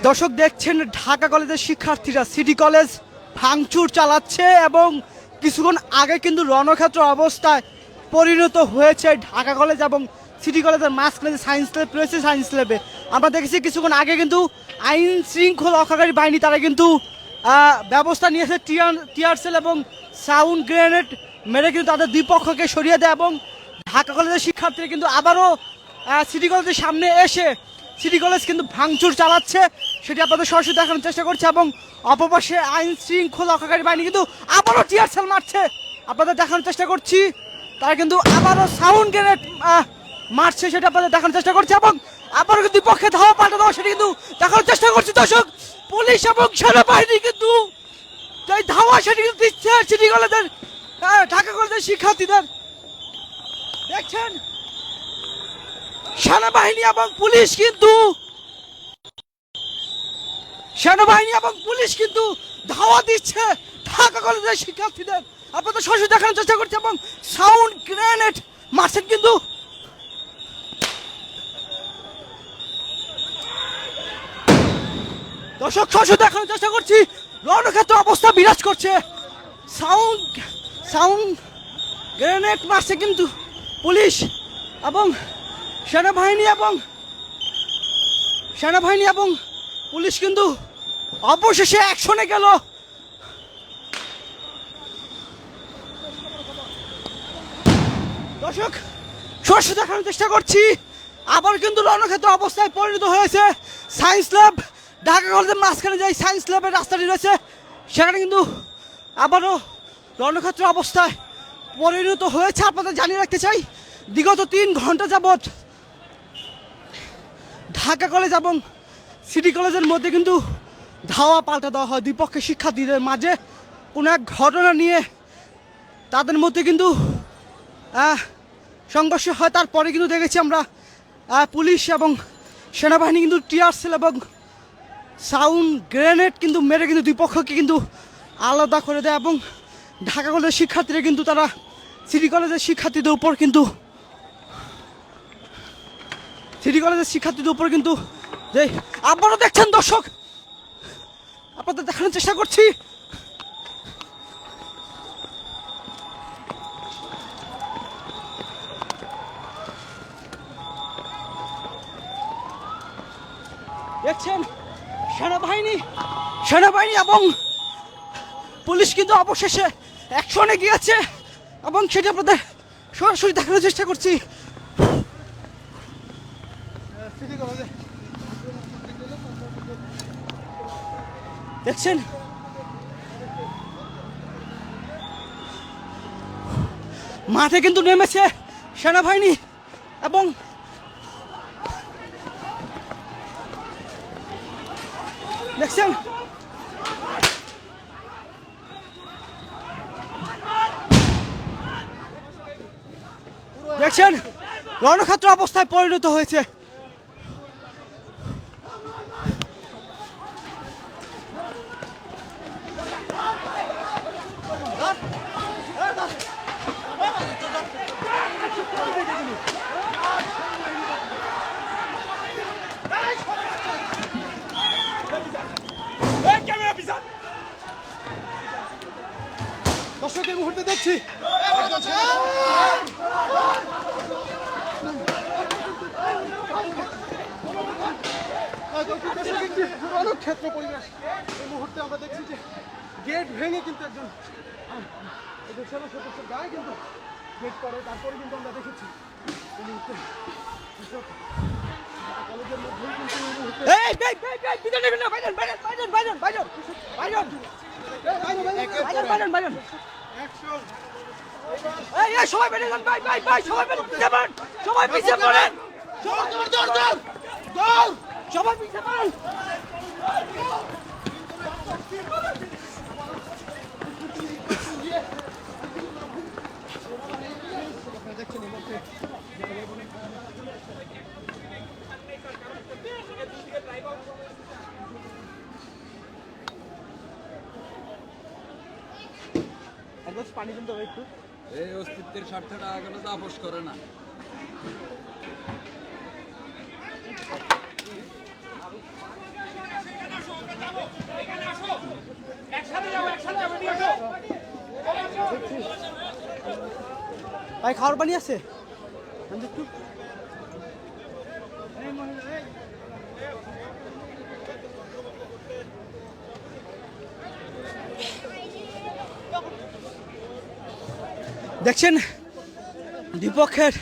দর্শক দেখছেন ঢাকা কলেজের শিক্ষার্থীরা সিটি কলেজ ভাঙচুর চালাচ্ছে এবং কিছুক্ষণ আগে কিন্তু রণক্ষেত্র অবস্থায় পরিণত হয়েছে ঢাকা কলেজ এবং সিটি কলেজের মাঝখানে যে সায়েন্স ল্যাব রয়েছে সায়েন্স ল্যাবে আমরা দেখেছি কিছুক্ষণ আগে কিন্তু আইন শৃঙ্খলা রক্ষাকারী বাহিনী তারা কিন্তু ব্যবস্থা নিয়েছে টিয়ার সেল এবং সাউন্ড গ্রেনেড মেরে কিন্তু তাদের দুই পক্ষকে সরিয়ে দেয় এবং ঢাকা কলেজের শিক্ষার্থীরা কিন্তু আবারও সিটি কলেজের সামনে এসে সিটি কলেজ কিন্তু ভাঙচুর চালাচ্ছে সেটি আপনাদের সরাসরি দেখানোর চেষ্টা করছে এবং অপরপাশে আইন শৃঙ্খলা রক্ষাকারী বাহিনী কিন্তু আবারও টিয়ার সেল মারছে আপনাদের দেখানোর চেষ্টা করছি তারা কিন্তু আবারও সাউন্ড গ্রেনেড মারছে সেটা আপনাদের দেখানোর চেষ্টা করছে এবং আবারও কিন্তু পক্ষে ধাওয়া পাল্টা দেওয়া সেটা কিন্তু দেখানোর চেষ্টা করছি দর্শক পুলিশ এবং সেনাবাহিনী কিন্তু এই ধাওয়া সেটি কিন্তু দিচ্ছে সিটি কলেজের ঢাকা কলেজের শিক্ষার্থীদের দেখছেন সেনাবাহিনী এবং পুলিশ কিন্তু ধাওয়া দিচ্ছে ঢাকা কলেজের শিক্ষার্থীদের আপনাদের সরাসরি দেখানোর চেষ্টা করছে এবং সাউন্ড গ্রেনেড মারছেন কিন্তু দর্শক সরাসরি দেখানোর চেষ্টা করছি রণক্ষেত্র অবস্থা বিরাজ করছে সাউন্ড গ্রেনেড মারছে কিন্তু পুলিশ এবং সেনাবাহিনী এবং পুলিশ কিন্তু অবশেষে অ্যাকশনে গেল দর্শক সরাসরি দেখানোর চেষ্টা করছি আবার কিন্তু রণক্ষেত্র অবস্থায় পরিণত হয়েছে সায়েন্স ল্যাব ঢাকা কলেজের মাঝখানে যে সায়েন্স ল্যাবের রাস্তাটি রয়েছে সেখানে কিন্তু আবারও রণক্ষেত্র অবস্থায় পরিণত হয়েছে আপনাদের জানিয়ে রাখতে চাই বিগত 3 ঘন্টা যাবৎ ঢাকা কলেজ এবং সিটি কলেজের মধ্যে কিন্তু ধাওয়া পাল্টা দেওয়া হয় দুপক্ষের শিক্ষার্থীদের মাঝে কোনো এক ঘটনা নিয়ে তাদের মধ্যে কিন্তু সংঘর্ষ হয় তারপরে কিন্তু দেখেছি আমরা পুলিশ এবং সেনাবাহিনী কিন্তু টিয়ার সেল এবং সাউন্ড গ্রেনেড কিন্তু মেরে কিন্তু দুই পক্ষকে কিন্তু আলাদা করে দেয় এবং ঢাকা কলেজের শিক্ষার্থীরা কিন্তু তারা সিটি কলেজের শিক্ষার্থীদের উপর কিন্তু যে আবারও দেখছেন দর্শক আপনাদের দেখানোর চেষ্টা করছি দেখছেন সেনাবাহিনী এবং পুলিশ কিন্তু অবশেষে অ্যাকশনে গিয়েছে এবং সেটা আপনাদের সরাসরি দেখানোর চেষ্টা করছি দেখছেন মাঠে কিন্তু নেমেছে সেনাবাহিনী এবং দেখছেন রণক্ষেত্র অবস্থায় পরিণত হয়েছে দর্শকের মুহূর্তে দেখছি রণক্ষেত্র পরিবেশ এই মুহূর্তে আমরা দেখছি যে গেট ভেঙে কিন্তু একজন সদস্যের গায়ে কিন্তু গেট করে তারপরে কিন্তু আমরা দেখেছি এই মুহূর্তে কলেজের মধ্যেই কিন্তু সবাই বেড়ে যান ভাই সবাই পিছিয়ে পড়েন সবাই পিছিয়ে পড়েন পানি দিন তো একটু এই অস্তিত্বের স্বার্থে টাকাগুলো তো আপোষ করে না ভাই খাওয়ার পানি আছে? দেখছেন বিপক্ষের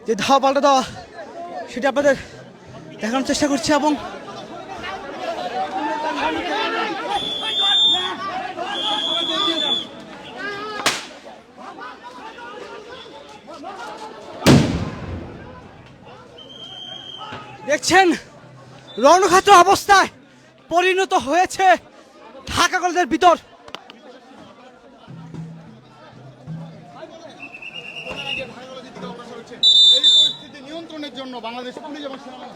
যে ধাওয়া পাল্টা দেওয়া সেটা আপনাদের দেখানোর চেষ্টা করছি এবং দেখছেন রণক্ষেত্র অবস্থায় পরিণত হয়েছে ঢাকা কলেজের ভিতর। এই পরিস্থিতি নিয়ন্ত্রণের জন্য বাংলাদেশ পুলিশ এবং সেনাবাহিনী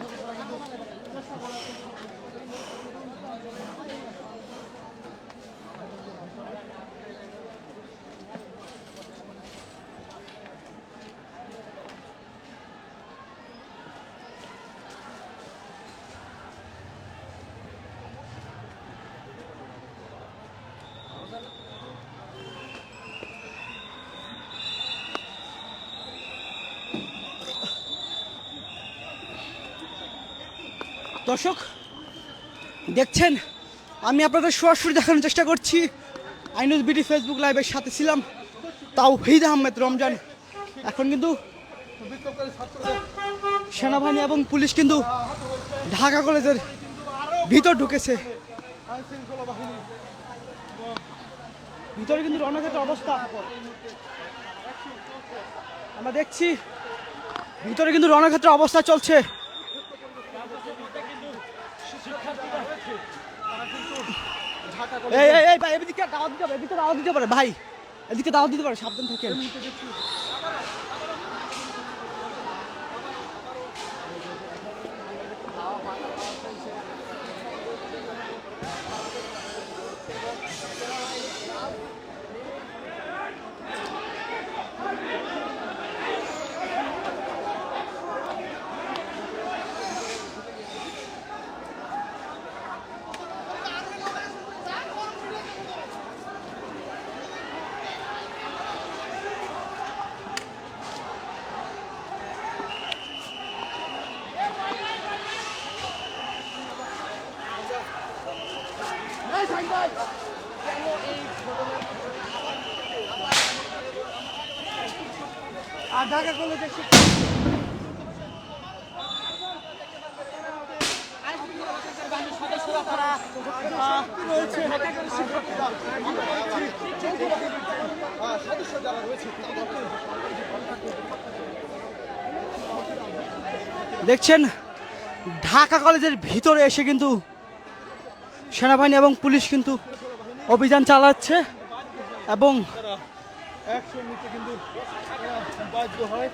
দর্শক দেখছেন আমি আপনাদের সরাসরি দেখানোর চেষ্টা করছি। আইনুজ বিডি ফেসবুক লাইভের সাথে ছিলাম তাওহিদ আহমেদ রমজান। এখন কিন্তু সেনাবাহিনী এবং পুলিশ কিন্তু ঢাকা কলেজের ভিতর ঢুকেছে। ভিতরে কিন্তু রণক্ষেত্র অবস্থা আমরা দেখছি, ভিতরে কিন্তু রণক্ষেত্র অবস্থা চলছে। এই এই এই ভাই এদিকে দাওয়াত দিতে পারে, এদিকে দাওয়াত দিতে পারে ভাই, এদিকে দাওয়াত দিতে পারে, সাবধান থাকেন। আর ঢাকা কলেজের দেখছেন ঢাকা কলেজের ভিতরে এসে কিন্তু সেনাবাহিনী এবং পুলিশ কিন্তু অভিযান চালাচ্ছে এবং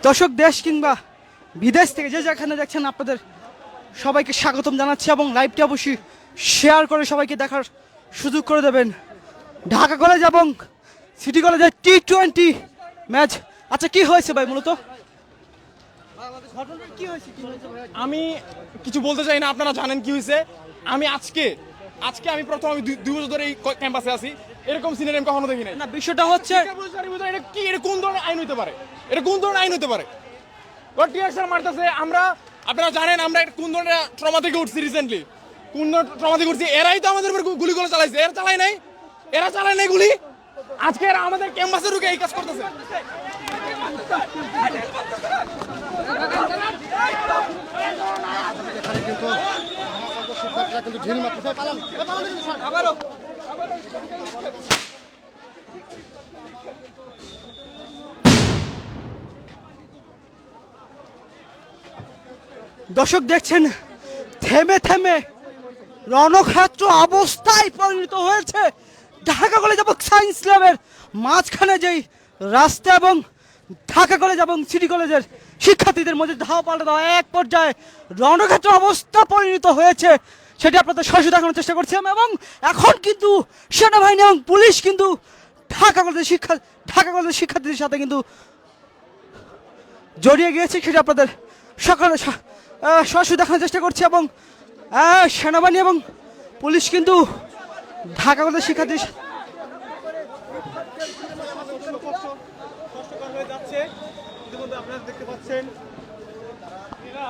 দর্শক দেশ কিংবা বিদেশ থেকে যে যেখানে দেখছেন আপনাদের সবাইকে স্বাগতম জানাচ্ছি এবং লাইভটি অবশ্যই শেয়ার করে সবাইকে দেখার সুযোগ করে দেবেন। ঢাকা কলেজ এবং সিটি কলেজের T20 ম্যাচ। আচ্ছা কি হয়েছে ভাই মূলত? আমি কিছু বলতে চাই না, আপনারা জানেন কি হয়েছে। আমি আজকে আমি প্রথম আমি 2 বছর ধরে এই ক্যাম্পাসে আছি, এরকম সিনারি আমি কখনো দেখি নাই। না বিষয়টা হচ্ছে এটা কি, এটা কোন ধরনের আইন হতে পারে? এটা কোন ধরনের আইন হতে পারে? টিয়ারশাল মারতেছে। আপনারা জানেন আমরা কোন ধরনের ট্রমা থেকে উঠছি রিসেন্টলি, কোন ট্রমা থেকে উঠছি। এরাই তো আমাদের উপর গুলিগুলো চালাইছে, এরা চালায় নাই গুলি। আজকে এরা আমাদের ক্যাম্পাসে ঢুকে এই কাজ করতেছে। দর্শক দেখছেন থেমে থেমে রণক্ষেত্র অবস্থায় পরিণত হয়েছে ঢাকা কলেজ এবং সায়েন্স ল্যাবের মাঝখানে যেই রাস্তা এবং ঢাকা কলেজ এবং সিটি কলেজের শিক্ষার্থীদের মধ্যে ধাওয়া পাল্টা দেওয়া এক পর্যায়ে রণক্ষেত্র অবস্থা পরিণত হয়েছে, সেটি আপনাদের সরাসরি দেখানোর চেষ্টা করছিলাম। এবং এখন কিন্তু সেনাবাহিনী এবং পুলিশ কিন্তু ঢাকা কলেজের শিক্ষার্থীদের সাথে কিন্তু জড়িয়ে গিয়েছে, সেটা আপনাদের সকালে সরাসরি দেখানোর চেষ্টা করছি। এবং সেনাবাহিনী এবং পুলিশ কিন্তু ঢাকা কলেজের শিক্ষার্থী ইতিমধ্যে আপনারা দেখতে পাচ্ছেন এরা